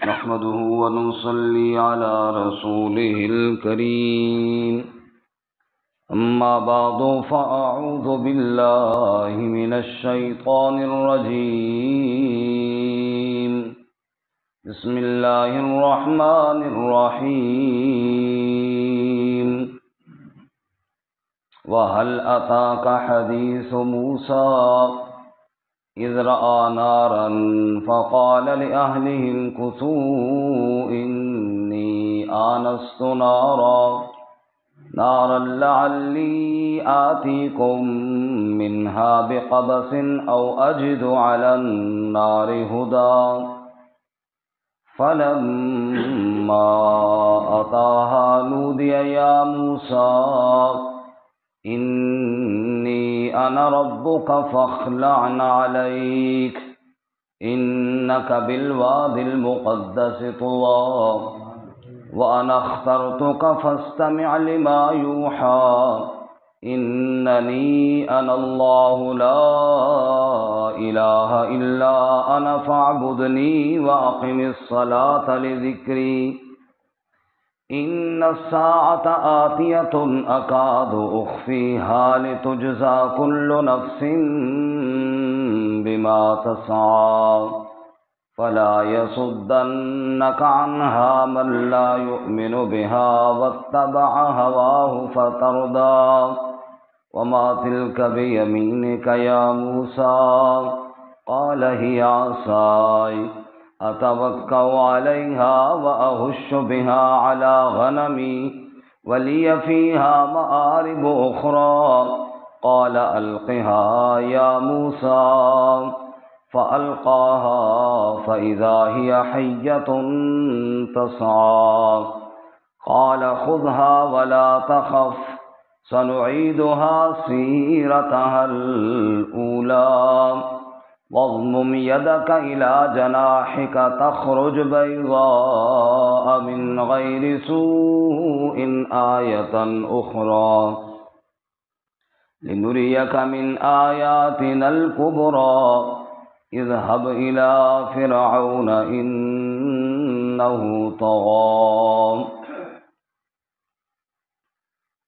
نحمده ونصلي على رسوله الكريم أما بعد فأعوذ بالله من الشيطان الرجيم بسم الله الرحمن الرحيم وهل أتاك حديث موسى إذ رأى نارا فقال لأهلهم كثوا إني آنست نارا لعلي آتيكم منها بقبس أو أجد على النار هدى فلما أتاها نودي يا موسى إني أنا ربك فاخلع عليك إنك بالواد المقدس طوى وأنا اخترتك فاستمع لما يوحى إنني أنا الله لا إله إلا أنا فاعبدني وأقم الصلاة لذكري إن الساعة آتية أكاد أخفيها لتجزى كل نفس بما تسعى فلا يصدنك عنها من لا يؤمن بها واتبع هواه فتردى وما تلك بيمينك يا موسى قال هي عصاي أتوكأ عليها وأهش بها على غنمي ولي فيها مآرب أخرى قال ألقها يا موسى فألقاها فإذا هي حية تسعى قال خذها ولا تخف سنعيدها سيرتها الأولى واضمم يدك إلى جناحك تخرج بيضاء من غير سوء آية أخرى لنريك من آياتنا الكبرى اذهب إلى فرعون إنه طغى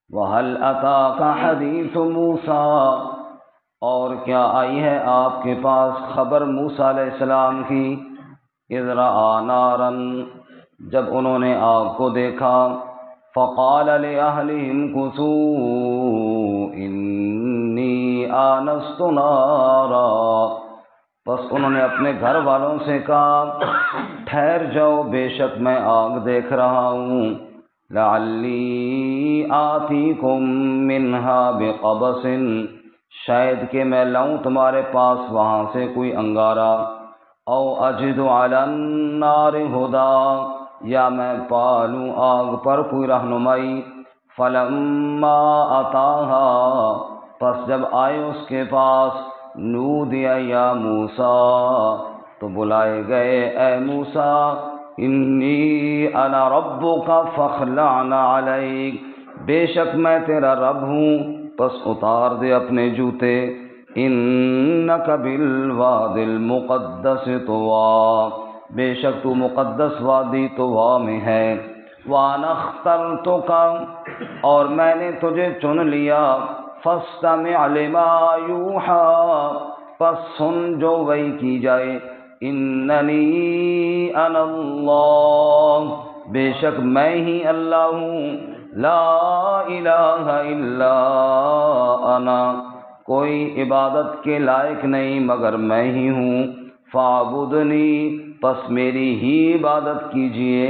وهل أتاك حديث موسى اور کیا آئی ہے آپ کے پاس خبر موسیٰ علیہ السلام کی اذ رأى نارا جب انہوں نے آگ کو دیکھا فقال لأهلهم كثوا إني آنست نارا بس انہوں نے اپنے گھر والوں سے کہا ٹھہر جاؤ بے شک میں آگ دیکھ رہا ہوں لعلی آتیکم منہا بقبس شاید کہ میں لاؤں تمہارے پاس وہاں سے کوئی انگارہ او اجد علی النار ہدا یا میں پالوں آگ پر کوئی رہنمائی فلما اتاہا پس جب آئے اس کے پاس نودی یا موسیٰ تو بلائے گئے اے موسیٰ انی انا ربک فاخلع علیک بے شک میں تیرا رب ہوں پس اتار دے اپنے جوتے انک بالواد المقدس طویٰ بے شک تو مقدس وادی طویٰ میں ہے وانا اخترتک اور میں نے تجھے چن لیا فاستمع لما یوحیٰ پس سن جو وحی کی جائے اننی انا اللہ بے شک میں ہی اللہ ہوں لا الہ الا انا کوئی عبادت کے لائق نہیں مگر میں ہی ہوں فاعبدنی پس میری ہی عبادت کیجئے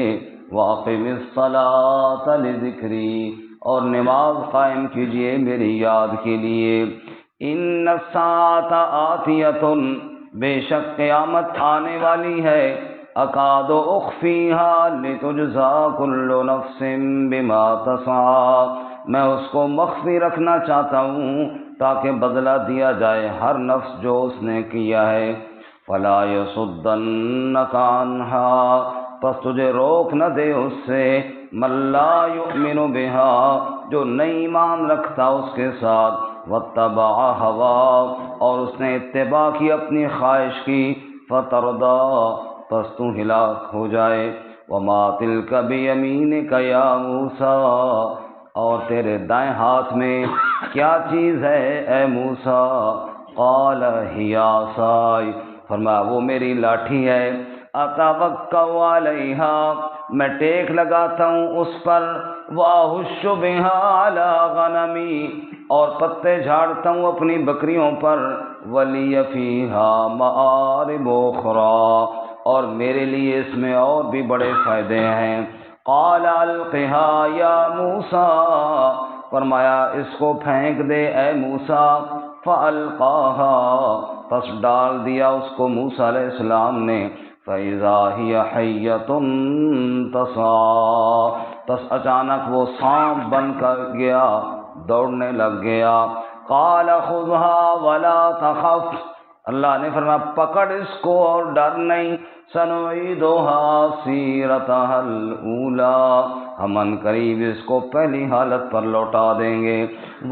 واقم الصلاۃ لذکری اور نماز قائم کیجئے میری یاد کے لیے ان الساعۃ آتیۃ بے شک قیامت آنے والی ہے اکاد اخفیہا لتجزا کل نفس بما تسعی میں اس کو مخفی رکھنا چاہتا ہوں تاکہ بدلہ دیا جائے ہر نفس جو اس نے کیا ہے فلا یصدنک عنہا پس تجھے روک نہ دے اس سے من لا یؤمن بہا جو نہیں ایمان رکھتا اس کے ساتھ واتبع ہوا اور اس نے اتباع کی اپنی خواہش کی فتردا پس تو ہلاک ہو جائے۔ وما تلک بیمینک یا موسیٰ، اور تیرے دائیں ہاتھ میں کیا چیز ہے اے موسیٰ؟ قال ہی عصائی، فرمایا وہ میری لاٹھی ہے۔ اتوکل علیہا، میں ٹیک لگاتا ہوں اس پر۔ واہش بہا علی غنمی، اور پتے جھاڑتا ہوں اپنی بکریوں پر۔ ولی فیہا مآرب اخری، اور میرے لیے اس میں اور بھی بڑے فائدے ہیں۔ قال القھا یا موسیٰ، فرمایا اس کو پھینک دے اے موسیٰ۔ فالقاہا، پس ڈال دیا اس کو موسیٰ علیہ السلام نے۔ فاذا ہی حیۃ تسعیٰ، پس اچانک وہ سانپ بن کر گیا، دوڑنے لگ گیا۔ قال خذھا ولا تخف، اللہ نے فرمایا پکڑ اس کو اور ڈر نہیں۔ سنعیدھا سیرتھا الاولی، ہم ان قریب اس کو پہلی حالت پر لوٹا دیں گے۔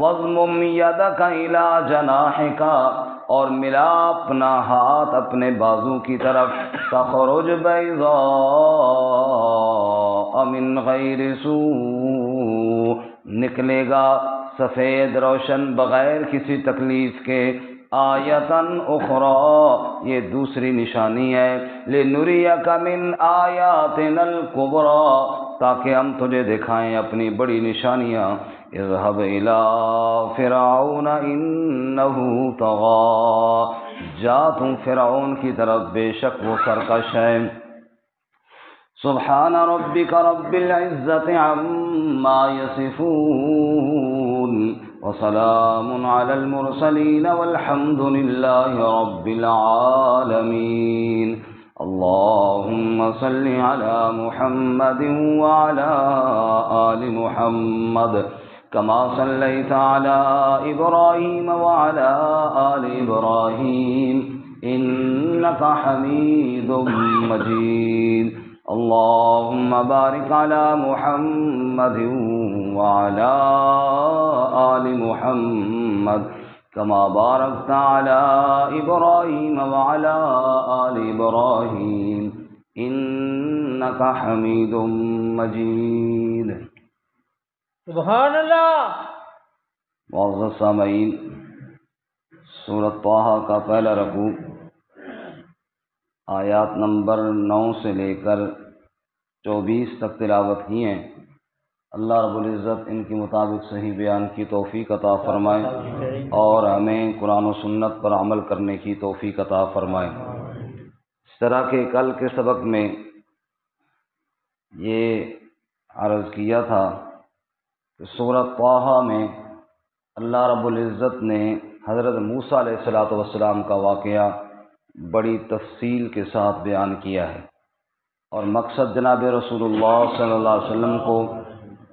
واضمم یدک الی جناحک، اور ملا اپنا ہاتھ اپنے بازو کی طرف۔ تخرج بیضاء من غیر سوء، نکلے گا سفید روشن بغیر کسی تکلیف کے۔ آیتن اخری، یہ دوسری نشانی ہے۔ لنریک من آیاتنا الکبری، تاکہ ہم تجھے دکھائیں اپنی بڑی نشانیاں۔ اذهب الی فرعون انہ طغی، جا تم فرعون کی طرف، بے شک وہ سرکش ہے۔ سبحان ربک رب العزة عما یصفون، وسلام علی المرسلین والحمد للہ رب العالمین۔ اللہم صل علی محمد وعلی آل محمد کما صلیت علی ابراہیم وعلی آل ابراہیم انک حمید مجید۔ اللہم بارک علی محمد وعلی آل محمد کما بارکت علی ابراہیم وعلی آل ابراہیم انک حمید مجید۔ سبحان اللہ۔ معزز سامعین، سورۃ طٰہٰ کا پہلا رکوع آیات نمبر 9 سے لے کر 24 تک تلاوت کی ہیں۔ اللہ رب العزت ان کے مطابق صحیح بیان کی توفیق عطا فرمائے اور ہمیں قرآن و سنت پر عمل کرنے کی توفیق عطا فرمائے۔ اس طرح کے کل کے سبق میں یہ عرض کیا تھا کہ سورۃ طٰہٰ میں اللہ رب العزت نے حضرت موسیٰ علیہ السلام کا واقعہ بڑی تفصیل کے ساتھ بیان کیا ہے، اور مقصد جناب رسول اللہ صلی اللہ علیہ وسلم کو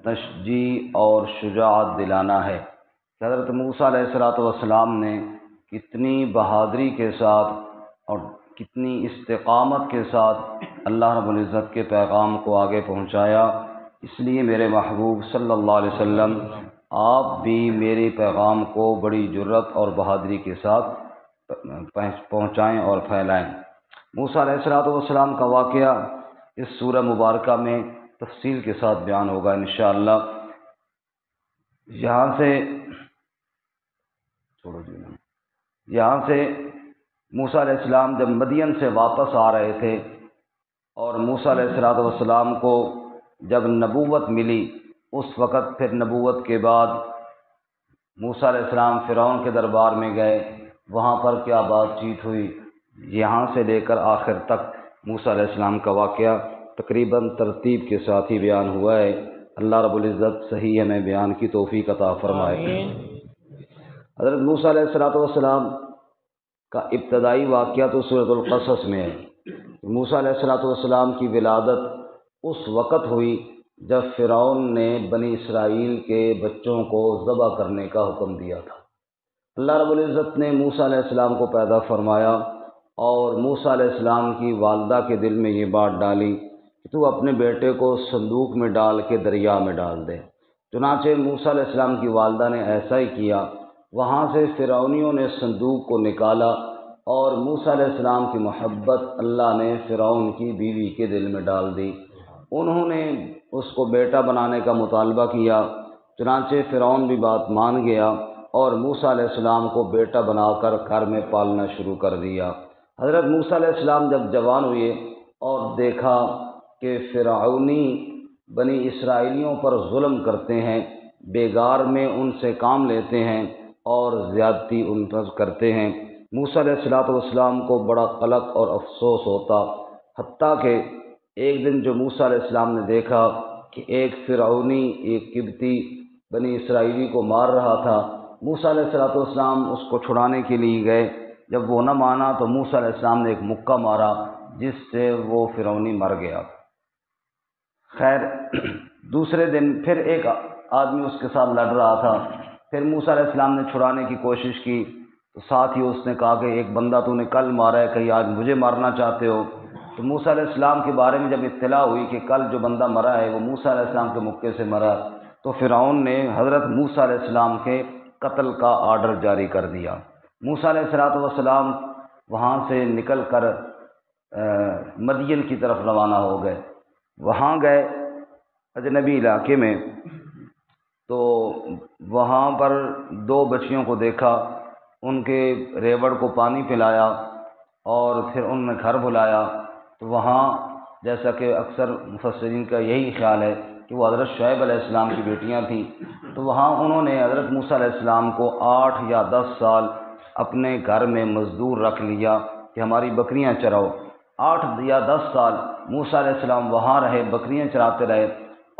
تشجیع اور شجاعت دلانا ہے کہ حضرت موسیٰ علیہ السلام نے کتنی بہادری کے ساتھ اور کتنی استقامت کے ساتھ اللہ رب العزت کے پیغام کو آگے پہنچایا۔ اس لیے میرے محبوب صلی اللہ علیہ وسلم آپ بھی میرے پیغام کو بڑی جرأت اور بہادری کے ساتھ پہنچائیں اور پھیلائیں۔ موسیٰ علیہ السلام کا واقعہ اس سورہ مبارکہ میں تفصیل کے ساتھ بیان ہوگا انشاءاللہ۔ یہاں سے موسیٰ علیہ السلام جب مدین سے واپس آ رہے تھے اور موسیٰ علیہ السلام کو جب نبوت ملی، اس وقت پھر نبوت کے بعد موسیٰ علیہ السلام فرعون کے دربار میں گئے، وہاں پر کیا بات چیت ہوئی، یہاں سے لے کر آخر تک موسیٰ علیہ السلام کا واقعہ تقریباً ترتیب کے ساتھ ہی بیان ہوا ہے۔ اللہ رب العزت صحیح ہمیں بیان کی توفیق عطا فرمائے۔ حضرت موسیٰ علیہ السلام کا ابتدائی واقعہ تو سورۃ القصص میں ہے۔ موسیٰ علیہ السلام کی ولادت اس وقت ہوئی جب فرعون نے بنی اسرائیل کے بچوں کو ذبح کرنے کا حکم دیا تھا۔ اللہ رب العزت نے موسیٰ علیہ السلام کو پیدا فرمایا اور موسیٰ علیہ السلام کی والدہ کے دل میں یہ بات ڈالی کہ تو اپنے بیٹے کو صندوق میں ڈال کے دریا میں ڈال دے۔ چنانچہ موسیٰ علیہ السلام کی والدہ نے ایسا ہی کیا۔ وہاں سے فرعونیوں نے صندوق کو نکالا اور موسیٰ علیہ السلام کی محبت اللہ نے فرعون کی بیوی کے دل میں ڈال دی۔ انہوں نے اس کو بیٹا بنانے کا مطالبہ کیا، چنانچہ فرعون بھی بات مان گیا اور موسیٰ علیہ السلام کو بیٹا بنا کر گھر میں پالنا شروع کر دیا۔ حضرت موسیٰ علیہ السلام جب جوان ہوئے اور دیکھا کہ فرعونی بنی اسرائیلیوں پر ظلم کرتے ہیں، بیگار میں ان سے کام لیتے ہیں اور زیادتی ان پر کرتے ہیں، موسیٰ علیہ السلام کو بڑا قلق اور افسوس ہوتا، حتیٰ کہ ایک دن جو موسیٰ علیہ السلام نے دیکھا کہ ایک فرعونی ایک قبطی بنی اسرائیلی کو مار رہا تھا، موسیٰ علیہ السلام اس کو چھڑانے کے لیے گئے۔ جب وہ نہ مانا تو موسیٰ علیہ السلام نے ایک مکہ مارا جس سے وہ فرعونی مر گیا۔ خیر، دوسرے دن پھر ایک آدمی اس کے ساتھ لڑ رہا تھا، پھر موسیٰ علیہ السلام نے چھڑانے کی کوشش کی تو ساتھ ہی اس نے کہا کہ ایک بندہ تو نے کل مارا ہے، کہیں آج مجھے مارنا چاہتے ہو؟ تو موسیٰ علیہ السلام کے بارے میں جب اطلاع ہوئی کہ کل جو بندہ مرا ہے وہ موسیٰ علیہ السلام کے مکے سے مرا، تو فرعون نے حضرت موسیٰ علیہ السلام کے قتل کا آرڈر جاری کر دیا۔ موسیٰ علیہ السلام وہاں سے نکل کر مدین کی طرف روانہ ہو گئے۔ وہاں گئے اجنبی علاقے میں، تو وہاں پر دو بچیوں کو دیکھا، ان کے ریوڑ کو پانی پلایا اور پھر ان نے گھر بلایا۔ تو وہاں جیسا کہ اکثر مفسرین کا یہی خیال ہے کہ وہ حضرت شعیب علیہ السلام کی بیٹیاں تھیں، تو وہاں انہوں نے حضرت موسیٰ علیہ السلام کو 8 یا 10 سال اپنے گھر میں مزدور رکھ لیا کہ ہماری بکریاں چراؤ۔ 8 یا 10 سال موسیٰ علیہ السلام وہاں رہے، بکریاں چراتے رہے،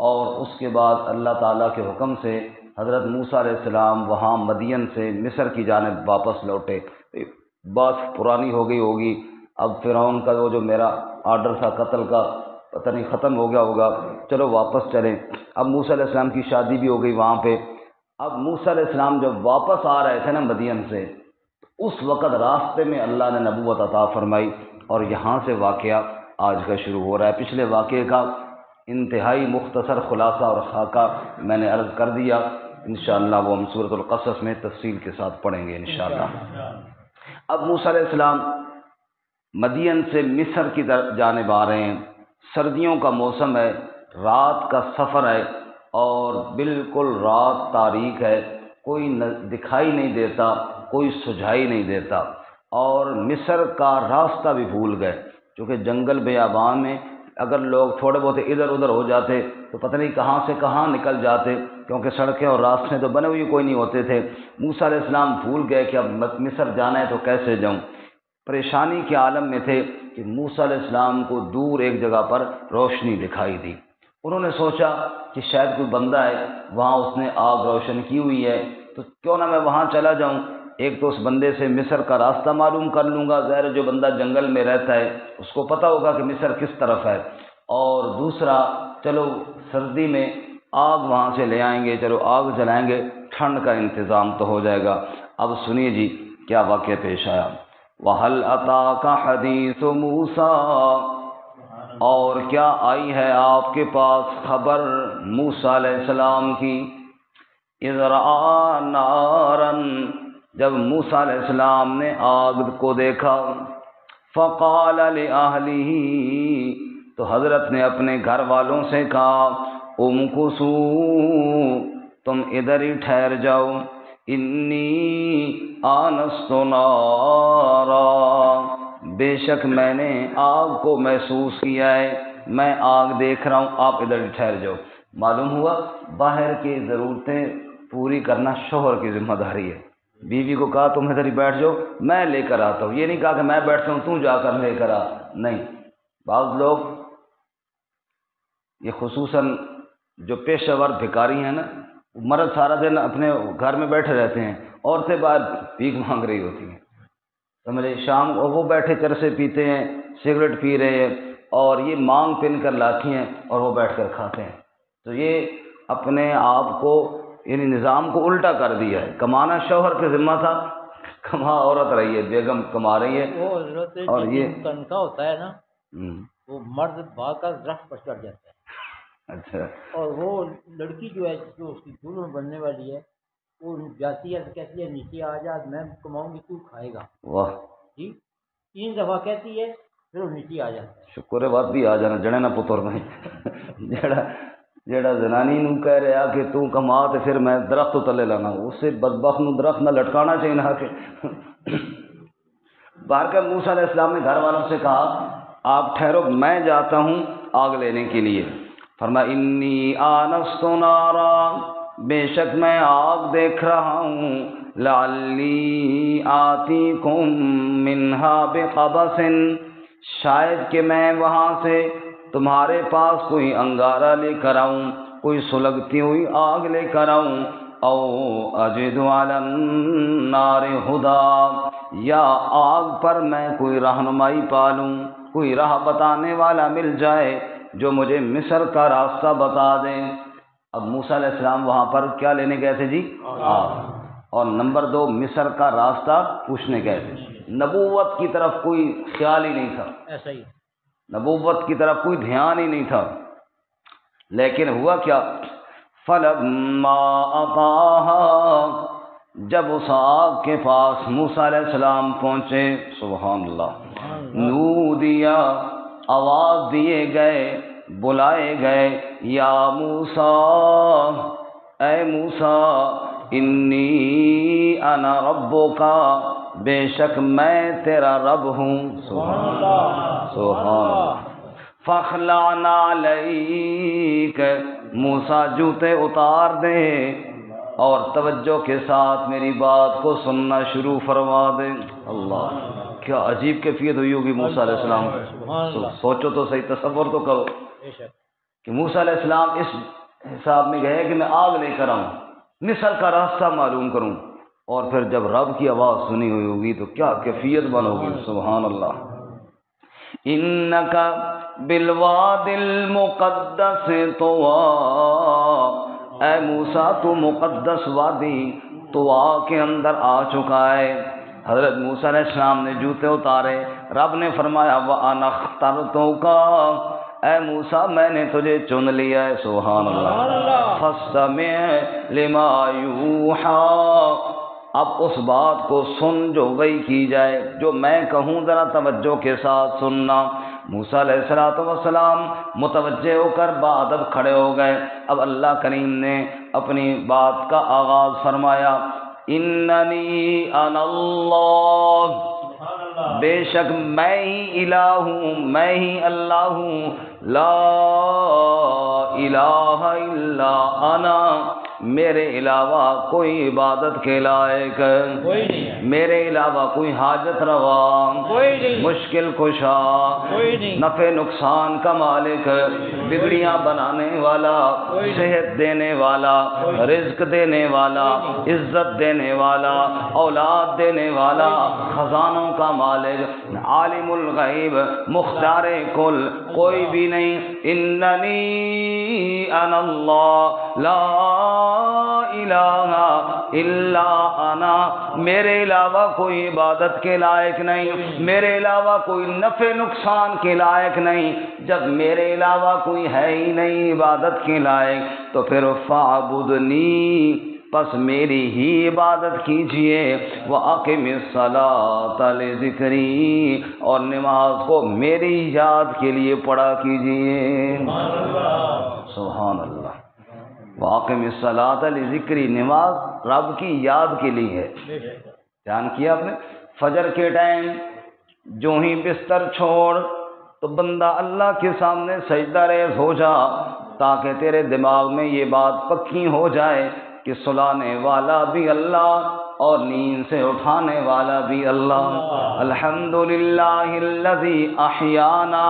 اور اس کے بعد اللہ تعالیٰ کے حکم سے حضرت موسیٰ علیہ السلام وہاں مدین سے مصر کی جانب واپس لوٹے۔ بات پرانی ہو گئی ہوگی، اب فرعون کا وہ جو میرا آرڈر تھا قتل کا پتہ نہیں ختم ہو گیا ہوگا، چلو واپس چلیں۔ اب موسیٰ علیہ السلام کی شادی بھی ہو گئی وہاں پہ۔ اب موسیٰ علیہ السلام جب واپس آ رہے تھے نا مدین سے، اس وقت راستے میں اللہ نے نبوت عطا فرمائی، اور یہاں سے واقعہ آج کا شروع ہو رہا ہے۔ پچھلے واقعے کا انتہائی مختصر خلاصہ اور خاکہ میں نے عرض کر دیا، انشاءاللہ وہ ہم سورۃ القصص میں تفصیل کے ساتھ پڑھیں گے انشاءاللہ۔ اب موسیٰ علیہ السلام مدین سے مصر کی جانب آ رہے ہیں، سردیوں کا موسم ہے، رات کا سفر ہے اور بالکل رات تاریک ہے، کوئی دکھائی نہیں دیتا، کوئی سجھائی نہیں دیتا، اور مصر کا راستہ بھی بھول گئے، کیونکہ جنگل بیابان میں اگر لوگ تھوڑے بہت ادھر ادھر ہو جاتے تو پتہ نہیں کہاں سے کہاں نکل جاتے، کیونکہ سڑکیں اور راستے تو بنے ہوئے کوئی نہیں ہوتے تھے۔ موسیٰ علیہ السلام بھول گئے کہ اب مصر جانا ہے تو کیسے جاؤں، پریشانی کے عالم میں تھے کہ موسیٰ علیہ السلام کو دور ایک جگہ پر روشنی دکھائی دی۔ انہوں نے سوچا کہ شاید کوئی بندہ ہے وہاں، اس نے آگ روشن کی ہوئی ہے، تو کیوں نہ میں وہاں چلا جاؤں، ایک تو اس بندے سے مصر کا راستہ معلوم کر لوں گا، ظاہر جو بندہ جنگل میں رہتا ہے اس کو پتہ ہوگا کہ مصر کس طرف ہے، اور دوسرا چلو سردی میں آگ وہاں سے لے آئیں گے، چلو آگ جلائیں گے، ٹھنڈ کا انتظام تو ہو جائے گا۔ اب سنیے جی کیا واقعہ پیش آیا۔ وَهَلْ أَتَاكَ حَدِيثُ مُوسَىٰ، اور کیا آئی ہے آپ کے پاس خبر موسیٰ علیہ السلام کی، اِذْ رَأَىٰ نَارًا، جب موسیٰ علیہ السلام نے آگ کو دیکھا، فَقَالَ لِأَهْلِهِ، تو حضرت نے اپنے گھر والوں سے کہا، امکثوا، تم ادھر ہی ٹھہر جاؤ، انی آنست نارا، بے شک میں نے آگ کو محسوس کیا ہے، میں آگ دیکھ رہا ہوں، آپ ادھر ہی ٹھہر جاؤ۔ معلوم ہوا باہر کی ضرورتیں پوری کرنا شوہر کی ذمہ داری ہے۔ بیوی کو کہا تم ادھر ہی بیٹھ جاؤ، میں لے کر آتا ہوں، یہ نہیں کہا کہ میں بیٹھتا ہوں تو جا کر لے کر آ، نہیں۔ بعض لوگ یہ خصوصاً جو پیشہ ور بھکاری ہیں نا، مرد سارا دن اپنے گھر میں بیٹھے رہتے ہیں، عورتیں باہر بھیک مانگ رہی ہوتی ہیں، سمجھے، شام کو وہ بیٹھے چرسے پیتے ہیں، سگریٹ پی رہے ہیں، اور یہ مانگ پن کر لاتی ہیں اور وہ بیٹھ کر کھاتے ہیں۔ تو یہ اپنے آپ کو یعنی نظام کو الٹا کر دیا ہے، کمانا شوہر کے ذمہ تھا، کما عورت رہی ہے، بیگم کما رہی ہے، وہ حضرت اور یہ تنخواہ ہوتا ہے نا، وہ مرد بھاگ کر درخت پر چڑھ جاتا ہے، اچھا، اور وہ لڑکی جو ہے جو اس کی دلہن بننے والی ہے وہ جاتی ہے تو کہتی ہے نیچے آ جا، میں کماؤں گی تو کھائے گا، واہ، جی 3 دفعہ کہتی ہے پھر وہ نیچے آ جاتا ہے۔ شکر ہے بات بھی آ جانا جڑے نہ پتر نہیں جیڑا زنانی نو کہہ رہا کہ تو کما تے پھر میں درخت تلے لانا، اسے بدبخت نو درخت نہ لٹکانا چاہیے نہ کہ بار موسیٰ علیہ السلام نے گھر والوں سے کہا آپ ٹھہرو میں جاتا ہوں آگ لینے کے لیے۔ فرمایا انی آنست نارا، بے شک میں آگ دیکھ رہا ہوں، لعلی آتیکم منہا بقبس، شاید کہ میں وہاں سے تمہارے پاس کوئی انگارہ لے کر آؤں، کوئی سلگتی ہوئی آگ لے کر آؤں، او اجد علی النار ہدی، یا آگ پر میں کوئی رہنمائی پالوں، کوئی راہ بتانے والا مل جائے جو مجھے مصر کا راستہ بتا دے۔ اب موسیٰ علیہ السلام وہاں پر کیا لینے گئے تھے جی؟ آگ، اور نمبر 2 مصر کا راستہ پوچھنے گئے تھے۔ نبوت کی طرف کوئی خیال ہی نہیں تھا، ایسا ہی نبوت کی طرف کوئی دھیان ہی نہیں تھا، لیکن ہوا کیا؟ فلما اطاہا، جب اس آگ کے پاس موسیٰ علیہ السلام پہنچے، سبحان اللہ، نودیا، آواز دیے گئے، بلائے گئے، یا موسیٰ، اے موسیٰ، انی انا ربکا، بے شک میں تیرا رب ہوں، سبحان اللہ، سبحان اللہ، فاخلع نعلیک، موسیٰ جوتے اتار دے اور توجہ کے ساتھ میری بات کو سننا شروع فرما دے۔ اللہ، کیا عجیب کیفیت ہوئی ہوگی موسیٰ علیہ السلام، سوچو تو صحیح، تصور تو کرو کہ موسیٰ علیہ السلام اس حساب میں گئے کہ میں آگ لے کر آؤں، مصر کا راستہ معلوم کروں، اور پھر جب رب کی آواز سنی ہوئی ہوگی تو کیا کیفیت بن ہوگی، سبحان اللہ۔ انکا بالواد المقدس طویٰ، اے موسیٰ تو مقدس وادی طویٰ کے اندر آ چکا ہے۔ حضرت موسیٰ علیہ السلام نے جوتے اتارے، رب نے فرمایا وَأَنَا اخْتَرْتُكَ، اے موسیٰ میں نے تجھے چن لیا ہے، سبحان اللہ، فَاسْتَمِعْ لِمَا يُوحَىٰ، اب اس بات کو سن جو وحی کی جائے، جو میں کہوں ذرا توجہ کے ساتھ سننا۔ موسیٰ علیہ السلام متوجہ ہو کر بادب کھڑے ہو گئے۔ اب اللہ کریم نے اپنی بات کا آغاز فرمایا، اننی انا اللہ، بے شک میں ہی الہ ہوں، میں ہی اللہ ہوں، لا الہ الا انا، میرے علاوہ کوئی عبادت کے لائق کوئی نہیں ہے، میرے علاوہ کوئی حاجت روا کوئی نہیں، مشکل کشا کوئی نہیں، نفع نقصان کا مالک، بگڑیاں بنانے والا، صحت دینے والا، رزق دینے والا، عزت دینے والا، اولاد دینے والا، خزانوں کا مالک، عالم الغیب، مختار کل، کوئی بھی نہیں۔ اننی انا اللہ لا الہ الا انا، میرے علاوہ کوئی عبادت کے لائق نہیں، میرے علاوہ کوئی نفع نقصان کے لائق نہیں۔ جب میرے علاوہ کوئی ہے ہی نہیں عبادت کے لائق تو پھر فاعبدنی، پس میری ہی عبادت کیجئے، وَأَقِمِ الصَّلَاةَ لِذِكْرِي، اور نماز کو میری یاد کے لیے پڑھا کیجئے، سبحان اللہ، وَأَقِمِ الصَّلَاةَ لِذِكْرِي، نماز رب کی یاد کے لیے ہے۔ دھیان کیا آپ نے؟ فجر کے ٹائم جو ہی بستر چھوڑ تو بندہ اللہ کے سامنے سجدہ ریز ہو جا، تاکہ تیرے دماغ میں یہ بات پکی ہو جائے کہ سلانے والا بھی اللہ اور نیند سے اٹھانے والا بھی اللہ۔ الحمدللہ الذی احیانا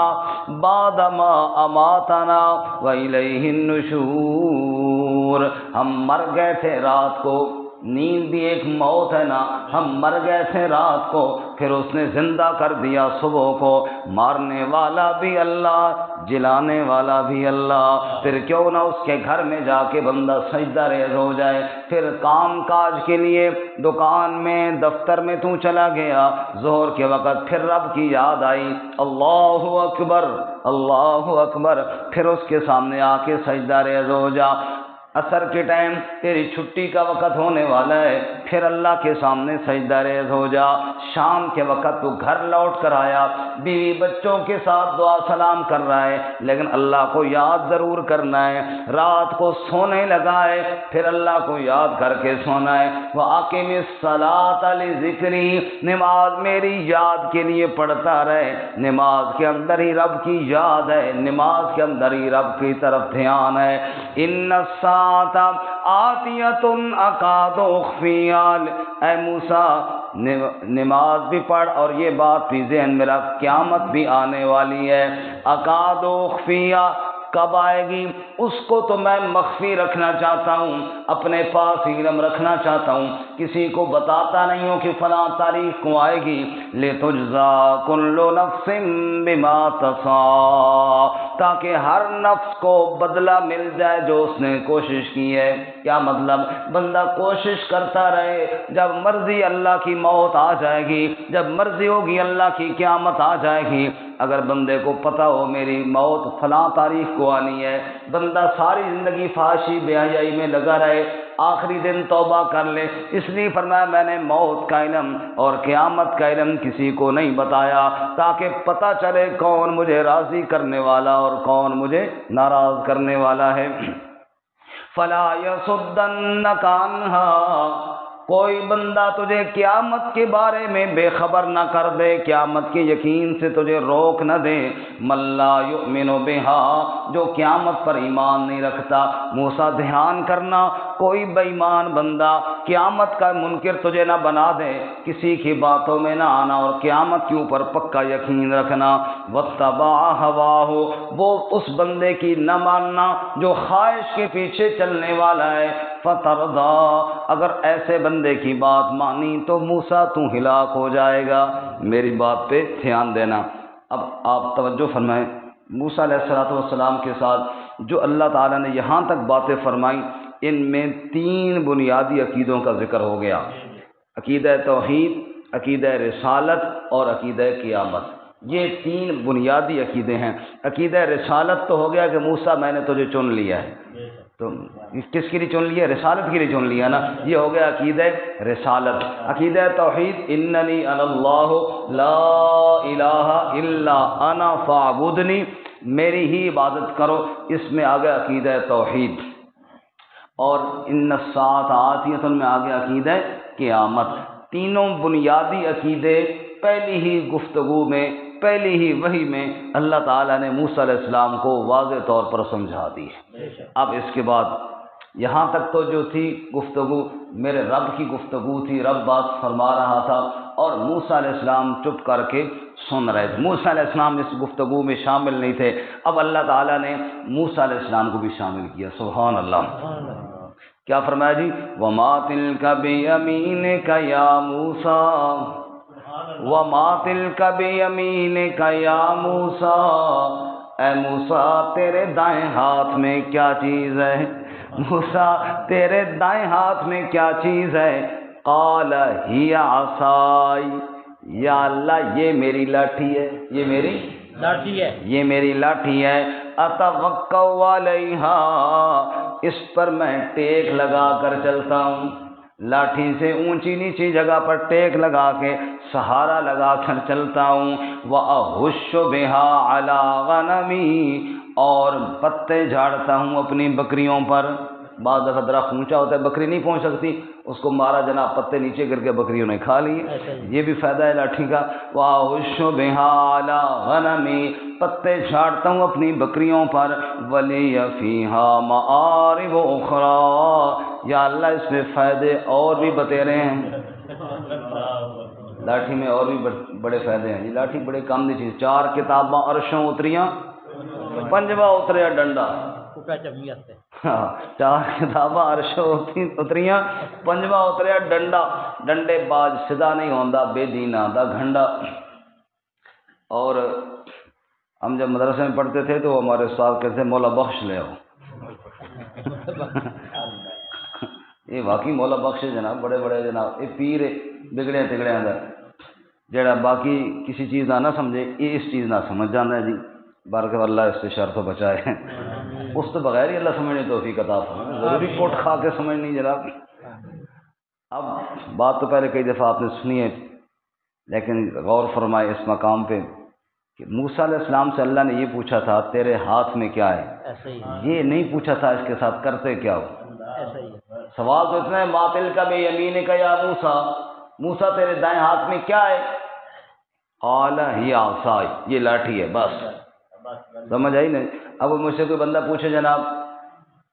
بعد ما اماتنا والیہ النشور، ہم مر گئے تھے رات کو، نیند بھی ایک موت ہے نا، ہم مر گئے تھے رات کو، پھر اس نے زندہ کر دیا صبح کو، مارنے والا بھی اللہ، جلانے والا بھی اللہ، پھر کیوں نہ اس کے گھر میں جا کے بندہ سجدہ ریز ہو جائے۔ پھر کام کاج کے لیے دکان میں، دفتر میں تو چلا گیا، ظہر کے وقت پھر رب کی یاد آئی، اللہ اکبر اللہ اکبر، پھر اس کے سامنے آ کے سجدہ ریز ہو جا۔ عصر کے ٹائم تیری چھٹی کا وقت ہونے والا ہے، پھر اللہ کے سامنے سجدہ ریز ہو جا۔ شام کے وقت تو گھر لوٹ کر آیا، بیوی بچوں کے ساتھ دعا سلام کر رہا ہے، لیکن اللہ کو یاد ضرور کرنا ہے۔ رات کو سونے لگا ہے، پھر اللہ کو یاد کر کے سونا ہے۔ وَأَقِمِ الصَّلَاةَ لِذِكْرِي، نماز میری یاد کے لیے پڑھتا رہے۔ نماز کے اندر ہی رب کی یاد ہے، نماز کے اندر ہی رب کی طرف دھیان ہے۔ إِنَّ السَّاعَةَ آتِيَةٌ أَكَادُ أُخْفِيهَا، اے موسیٰ نماز بھی پڑھ اور یہ بات بھی ذہن میں رکھ، قیامت بھی آنے والی ہے۔ أَكَادُ أُخْفِيهَا، کب آئے گی اس کو تو میں مخفی رکھنا چاہتا ہوں، اپنے پاس ہی علم رکھنا چاہتا ہوں، کسی کو بتاتا نہیں ہوں کہ فلاں تاریخ کو آئے گی۔ لِتُجْزَىٰ كُلُّ نَفْسٍ بِمَا تَسْعَىٰ، تاکہ ہر نفس کو بدلہ مل جائے جو اس نے کوشش کی ہے۔ کیا مطلب؟ بندہ کوشش کرتا رہے، جب مرضی اللہ کی موت آ جائے گی، جب مرضی ہوگی اللہ کی قیامت آ جائے گی۔ اگر بندے کو پتہ ہو میری موت فلاں تاریخ کو آنی ہے، بندہ ساری زندگی فحاشی بے حیائی میں لگا رہے، آخری دن توبہ کر لے۔ اس لیے فرمایا میں نے موت کا علم اور قیامت کا علم کسی کو نہیں بتایا، تاکہ پتہ چلے کون مجھے راضی کرنے والا اور کون مجھے ناراض کرنے والا ہے۔ فَلَا يَصُدَّنَّكَ عَنْهَا، کوئی بندہ تجھے قیامت کے بارے میں بے خبر نہ کر دے، قیامت کے یقین سے تجھے روک نہ دے۔ مَن لَّا يُؤْمِنُ بِهَا، جو قیامت پر ایمان نہیں رکھتا۔ موسیٰ دھیان کرنا، کوئی بے ایمان بندہ قیامت کا منکر تجھے نہ بنا دے، کسی کی باتوں میں نہ آنا اور قیامت کے اوپر پکا یقین رکھنا۔ وَاتَّبَعَ هَوَاهُ، وہ اس بندے کی نہ ماننا جو خواہش کے پیچھے چلنے والا ہے۔ فَتَرْضَىٰ، اگر ایسے بندے کی بات مانی تو موسیٰ تو ہلاک ہو جائے گا۔ میری بات پہ دھیان دینا۔ اب آپ توجہ فرمائیں، موسیٰ علیہ السلام کے ساتھ جو اللہ تعالیٰ نے یہاں تک باتیں فرمائیں، ان میں 3 بنیادی عقیدوں کا ذکر ہو گیا: عقیدہ توحید، عقیدہ رسالت اور عقیدہ قیامت۔ یہ 3 بنیادی عقیدے ہیں۔ عقیدہ رسالت تو ہو گیا کہ موسیٰ میں نے تجھے چن لیا ہے، تو کس کے لیے چن لیا؟ رسالت کے لیے چن لیا نا، یہ ہو گیا عقیدہ رسالت۔ عقیدہ توحید، اننی انا اللہ لا الہ الا انا فاعبدنی، میری ہی عبادت کرو، اس میں آ گیا عقیدہ توحید۔ اور ان الساعۃ آتیۃ میں آ گیا عقیدہ قیامت۔ تینوں بنیادی عقیدے پہلی ہی گفتگو میں، پہلی ہی وحی میں اللہ تعالیٰ نے موسیٰ علیہ السلام کو واضح طور پر سمجھا دی۔ اب اس کے بعد یہاں تک تو جو تھی گفتگو میرے رب کی گفتگو تھی، رب بات فرما رہا تھا اور موسیٰ علیہ السلام چپ کر کے سن رہے تھے۔ موسیٰ علیہ السلام اس گفتگو میں شامل نہیں تھے، اب اللہ تعالیٰ نے موسیٰ علیہ السلام کو بھی شامل کیا۔ سبحان اللہ۔ کیا فرمایا جی؟ وَمَا تِلْكَ بِيَمِينِكَ يَا مُوسَىٰ، وَمَا تِلْكَ بِيَمِينِكَ يَا مُوسَىٰ، اے موسیٰ تیرے دائیں ہاتھ میں کیا چیز ہے؟ موسیٰ تیرے دائیں ہاتھ میں کیا چیز ہے؟ قَالَ هِيَ عَصَايَ، یا اللہ یہ میری لاٹھی ہے، یہ میری لاٹھی ہے، یہ میری لاٹھی ہے۔ أَتَوَكَّأُ عَلَيْهَا، اس پر میں ٹیک لگا کر چلتا ہوں، لاٹھی سے اونچی نیچی جگہ پر ٹیک لگا کے سہارا لگا کر چلتا ہوں۔ وَأَهُشُّ بِهَا عَلَىٰ غَنَمِي، اور پتے جھاڑتا ہوں اپنی بکریوں پر۔ بعض دفعہ درخت اونچا ہوتا ہے، بکری نہیں پہنچ سکتی، اس کو مارا جناب، پتے نیچے گر کے بکریوں نے کھا لیے، یہ بھی فائدہ ہے لاٹھی کا۔ وَأَهُشُّ بِهَا عَلَىٰ غَنَمِي، پتے جھاڑتا ہوں اپنی بکریوں پر۔ وَلِيَ فِيهَا مَآرِبُ أُخْرَىٰ، یا اللہ اس میں فائدے اور بھی بتیرے ہیں۔ لاٹھی میں اور بھی بڑے فائدے ہیں۔ یہ لاٹھی بڑے کام دی چیز۔ 4 کتاباں عرشوں اتریاں، 5واں اتریا ڈنڈا۔ ہاں، 4 کتاباں عرشوں اتریاں، 5واں اتریا ڈنڈا۔ ڈنڈے باز سدا نہیں ہوندا، بے دینا دا گھنڈا۔ اور ہم جب مدرسے میں پڑھتے تھے تو ہمارے استاد کہتے تھے مولا بخش لے آؤ۔ یہ واقعی مولا بخش ہے جناب، بڑے بڑے جناب، یہ پیر بگڑے تگڑے اندر جڑا باقی کسی چیز نہ سمجھے، یہ اس چیز نہ سمجھ جانا ہے جی۔ بارک اللہ اس سے شر تو بچائے۔ اس تو بغیر ہی اللہ سمجھنے توفیق عطا فرمائے، ضروری کوٹ کھا کے سمجھ نہیں جناب۔ اب بات تو پہلے کئی دفعہ آپ نے سنی ہے، لیکن غور فرمائے اس مقام پہ کہ موسیٰ علیہ السلام سے اللہ نے یہ پوچھا تھا تیرے ہاتھ میں کیا ہے، ایسا ہی یہ نہیں پوچھا تھا اس کے ساتھ کرتے کیا ہو۔ ایسا ہی سوال تو اتنا ہے ما تلک بیمینک یا موسیٰ، موسیٰ تیرے دائیں ہاتھ میں کیا ہے؟ قال ہی عصائی، یہ لاٹھی ہے، بس سمجھ آئی نہیں۔ اب مجھ سے کوئی بندہ پوچھے جناب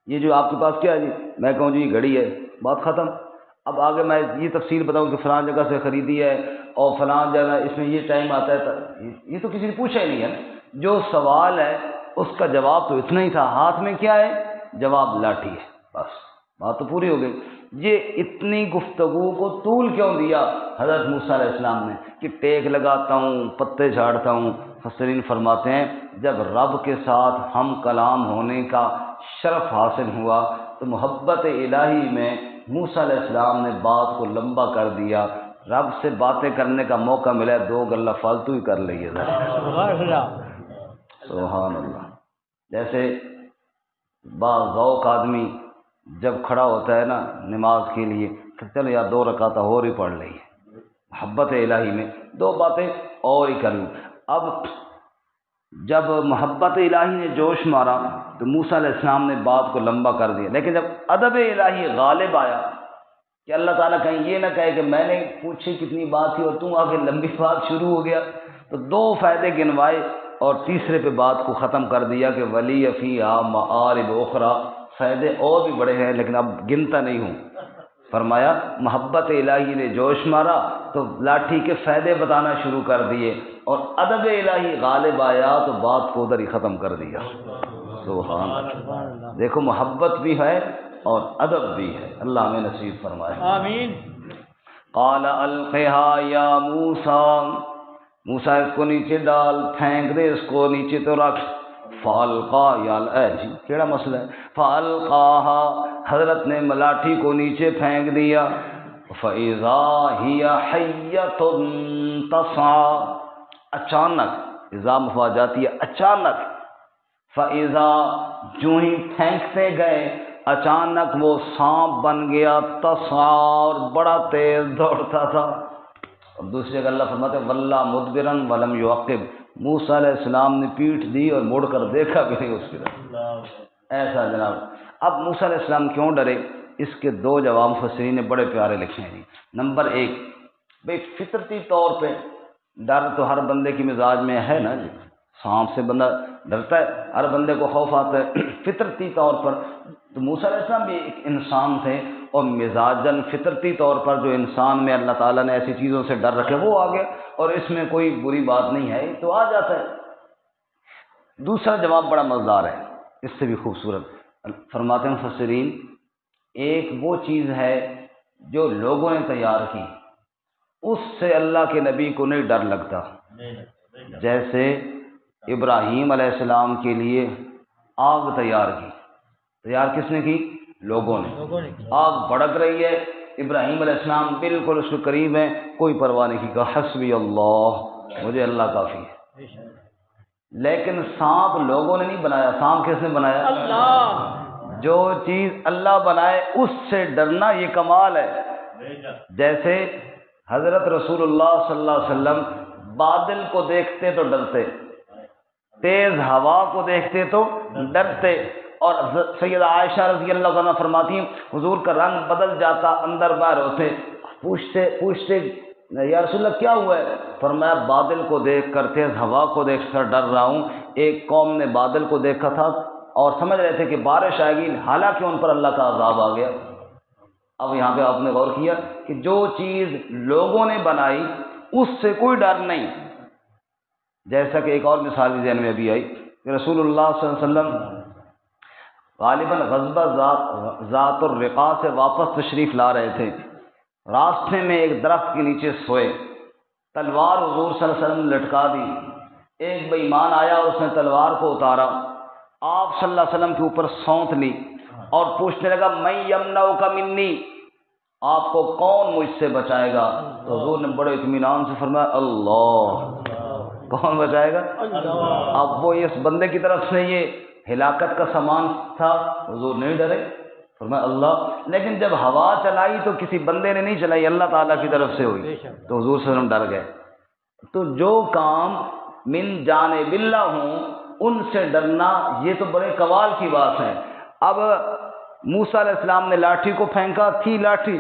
یہ جو آپ کے پاس کیا ہے جی، میں کہوں جی گھڑی ہے، بات ختم۔ اب آگے میں یہ تفصیل بتاؤں کہ فلاں جگہ سے خریدی ہے اور فلاں جگہ اس میں یہ ٹائم آتا ہے، یہ تو کسی نے پوچھا ہی نہیں ہے نا۔ جو سوال ہے اس کا جواب تو اتنا ہی تھا، ہاتھ میں کیا ہے، جواب لاٹھی ہے، بس بات تو پوری ہو گئی۔ یہ اتنی گفتگو کو طول کیوں دیا حضرت موسیٰ علیہ السلام نے کہ ٹیک لگاتا ہوں، پتے جھاڑتا ہوں؟ مفسرین فرماتے ہیں جب رب کے ساتھ ہم کلام ہونے کا شرف حاصل ہوا تو محبت الہی میں موسیٰ علیہ السلام نے بات کو لمبا کر دیا، رب سے باتیں کرنے کا موقع ملا، دو گلہ فالتو ہی کر لیے ذرا۔ سبحان اللہ۔ جیسے بعض ذوق آدمی جب کھڑا ہوتا ہے نا نماز کے لیے کہ چلو یا 2 رکعت اور ہی پڑھ لیں، محبت الہی میں 2 باتیں اور ہی کر لوں۔ اب جب محبت الہی نے جوش مارا تو موسیٰ علیہ السلام نے بات کو لمبا کر دیا، لیکن جب ادب الہی غالب آیا کہ اللہ تعالیٰ کہیں یہ نہ کہے کہ میں نے پوچھی کتنی بات تھی اور تم آگے لمبی بات شروع ہو گیا، تو 2 فائدے گنوائے اور تیسرے پہ بات کو ختم کر دیا کہ ولی فیہا معارب اخری، فائدے اور بھی بڑے ہیں لیکن اب گنتا نہیں ہوں۔ فرمایا محبت الہی نے جوش مارا تو لاٹھی کے فائدے بتانا شروع کر دیے، اور ادب الہی غالب آیا تو بات کو ادھر ہی ختم کر دیا۔ سبحان اللہ۔ دیکھو محبت بھی ہے اور ادب بھی ہے، اللہ ہمیں نصیب فرمائے، آمین۔ قال القھا یا موسیٰ، موسیٰ اس کو نیچے ڈال، پھینک دے اس کو نیچے تو رکھ۔ فالقا، یا جی کیڑا مسئلہ ہے، فالقاہا، حضرت نے ملاٹھی کو نیچے پھینک دیا، فَإِذَا هِيَ حَيَّةٌ تَسْعَىٰ، اچانک، اذا مفاجاتی ہے اچانک، فَإِذَا جو ہی پھینکتے گئے اچانک وہ سانپ بن گیا، تسعیٰ، اور بڑا تیز دوڑتا تھا۔ اور دوسری جگہ اللہ فرماتے ہیں وَلَّا مُدْبِرًا وَلَمْ يُعَقِّبْ، موسیٰ علیہ السلام نے پیٹھ دی اور مڑ کر دیکھا بھی نہیں اس کی طرف۔ ایسا جناب۔ اب موسیٰ علیہ السلام کیوں ڈرے، اس کے 2 جواب مفسرین نے بڑے پیارے لکھے ہیں۔ نمبر 1، بھئی فطرتی طور پہ ڈر تو ہر بندے کی مزاج میں ہے نا جی، سانپ سے بندہ ڈرتا ہے، ہر بندے کو خوف آتا ہے فطرتی طور پر۔ تو موسیٰ علیہ السلام بھی ایک انسان تھے اور مزاجاً فطرتی طور پر جو انسان میں اللہ تعالیٰ نے ایسی چیزوں سے ڈر رکھے وہ آ گیا، اور اس میں کوئی بری بات نہیں ہے تو آ جاتا ہے۔ دوسرا جواب بڑا مزدار ہے، اس سے بھی خوبصورت۔ فرماتے ہیں مفسرین ایک وہ چیز ہے جو لوگوں نے تیار کی، اس سے اللہ کے نبی کو نہیں ڈر لگتا۔ جیسے ابراہیم علیہ السلام کے لیے آگ تیار کی، تیار کس نے کی؟ لوگوں نے۔ آگ بھڑک رہی ہے، ابراہیم علیہ السلام بالکل اس کے قریب ہیں، کوئی پرواہ نہیں کی، کہا حسبی اللہ، مجھے اللہ کافی ہے۔ لیکن سانپ لوگوں نے نہیں بنایا، سانپ کس نے بنایا؟ اللہ۔ جو چیز اللہ بنائے اس سے ڈرنا یہ کمال ہے۔ جیسے حضرت رسول اللہ صلی اللہ علیہ وسلم بادل کو دیکھتے تو ڈرتے، تیز ہوا کو دیکھتے تو ڈرتے، اور سیدہ عائشہ رضی اللہ عنہ فرماتی ہیں حضور کا رنگ بدل جاتا، اندر باہر ہوتے، پوچھتے یا رسول اللہ کیا ہوا ہے؟ فرمایا بادل کو دیکھ کر، تیز ہوا کو دیکھ کر ڈر رہا ہوں۔ ایک قوم نے بادل کو دیکھا تھا اور سمجھ رہے تھے کہ بارش آئے گی، حالانکہ ان پر اللہ کا عذاب آ گیا۔ اب یہاں پہ آپ نے غور کیا کہ جو چیز لوگوں نے بنائی اس سے کوئی ڈر نہیں۔ جیسا کہ ایک اور مثال بھی ذہن میں ابھی آئی کہ رسول اللہ صلی اللہ علیہ وسلم غالباً غزوہ ذات الرقاع سے واپس تشریف لا رہے تھے، راستے میں ایک درخت کے نیچے سوئے، تلوار حضور صلی اللہ علیہ وسلم نے لٹکا دی، ایک بے ایمان آیا اس نے تلوار کو اتارا، آپ صلی اللہ علیہ وسلم کے اوپر سونت لی اور پوچھنے لگا من یمنعک منی، آپ کو کون مجھ سے بچائے گا؟ تو حضور نے بڑے اطمینان سے فرمایا اللہ۔ کون بچائے گا؟ اب وہ اس بندے کی طرف سے یہ ہلاکت کا سامان تھا، حضور نہیں ڈرے، فرمایا اللہ، لیکن جب ہوا چلائی تو کسی بندے نے نہیں چلائی، اللہ تعالیٰ کی طرف سے ہوئی، تو حضور صلی اللہ علیہ وسلم ڈر گئے۔ تو جو کام من جانب اللہ ہوں ان سے ڈرنا، یہ تو بڑے کمال کی بات ہے۔ اب موسیٰ علیہ السلام نے لاٹھی کو پھینکا، تھی لاٹھی،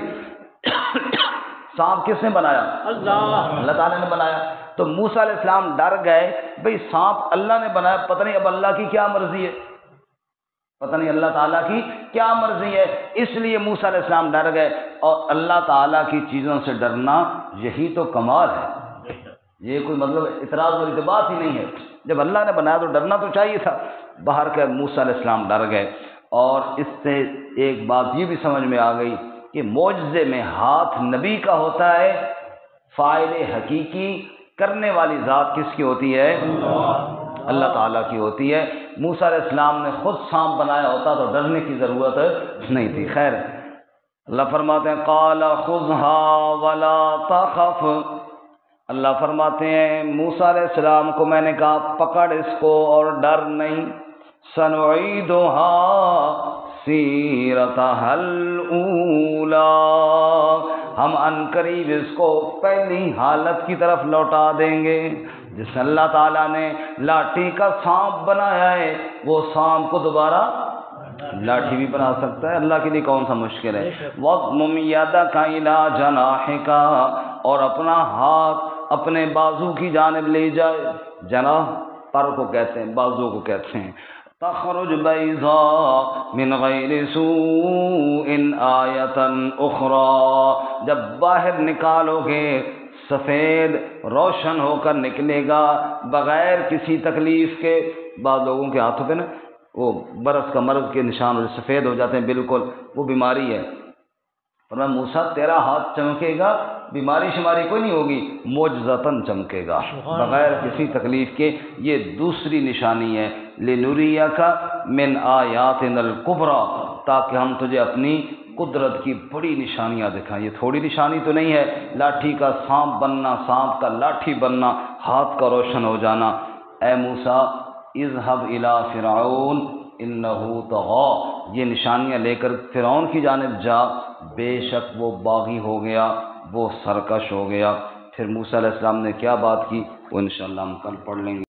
سانپ کس نے بنایا؟ اللہ تعالیٰ نے بنایا۔ تو موسیٰ علیہ السلام ڈر گئے، بھئی سانپ اللہ نے بنایا، پتہ نہیں اب اللہ کی کیا مرضی ہے، پتہ نہیں اللہ تعالیٰ کی کیا مرضی ہے، اس لیے موسیٰ علیہ السلام ڈر گئے۔ اور اللہ تعالیٰ کی چیزوں سے ڈرنا یہی تو کمال ہے، یہ کوئی مطلب اعتراض والی بات ہی نہیں ہے، جب اللہ نے بنایا تو ڈرنا تو چاہیے تھا۔ باہر کے موسیٰ علیہ السلام ڈر گئے۔ اور اس سے ایک بات یہ بھی سمجھ میں آ گئی کہ معجزے میں ہاتھ نبی کا ہوتا ہے، فاعل حقیقی کرنے والی ذات کس کی ہوتی ہے؟ اللہ تعالیٰ کی ہوتی ہے۔ موسیٰ علیہ السلام نے خود سانپ بنایا ہوتا تو ڈرنے کی ضرورت نہیں تھی۔ خیر، اللہ فرماتے ہیں قال خذها ولا تخف، اللہ فرماتے ہیں موسیٰ علیہ السلام کو میں نے کہا پکڑ اس کو اور ڈر نہیں، سنعیدها سیرتها الاولی، ہم عنقریب اس کو پہلی حالت کی طرف لوٹا دیں گے۔ جس اللہ تعالیٰ نے لاٹھی کا سانپ بنایا ہے وہ سانپ کو دوبارہ لاٹھی بھی بنا سکتا ہے، اللہ کے لیے کون سا مشکل ہے۔ وَاضْمُمْ يَدَكَ إِلَىٰ جَنَاحِكَ، اور اپنا ہاتھ اپنے بازو کی جانب لے جائے، جناح پر کو کہتے ہیں، بازو کو کہتے ہیں۔ تخرج بیضاء من غیر سوء آیۃ اخری، جب باہر نکالو گے سفید روشن ہو کر نکلے گا بغیر کسی تکلیف کے۔ بعض لوگوں کے ہاتھوں پہ نا وہ برس کا مرض کے نشان سفید ہو جاتے ہیں، بالکل وہ بیماری ہے۔ فرمایا موسیٰ تیرا ہاتھ چمکے گا، بیماری شماری کوئی نہیں ہوگی، معجزتاً چمکے گا بغیر کسی تکلیف کے۔ یہ دوسری نشانی ہے، لنریک من آیاتنا الکبریٰ، تاکہ ہم تجھے اپنی قدرت کی بڑی نشانیاں دکھائیں۔ یہ تھوڑی نشانی تو نہیں ہے، لاٹھی کا سانپ بننا، سانپ کا لاٹھی بننا، ہاتھ کا روشن ہو جانا۔ اے موسیٰ اذهب الی فرعون انہ طغی، یہ نشانیاں لے کر فرعون کی جانب جا، بے شک وہ باغی ہو گیا، وہ سرکش ہو گیا۔ پھر موسیٰ علیہ السلام نے کیا بات کی وہ انشاءاللہ ہم کل پڑھ لیں گے۔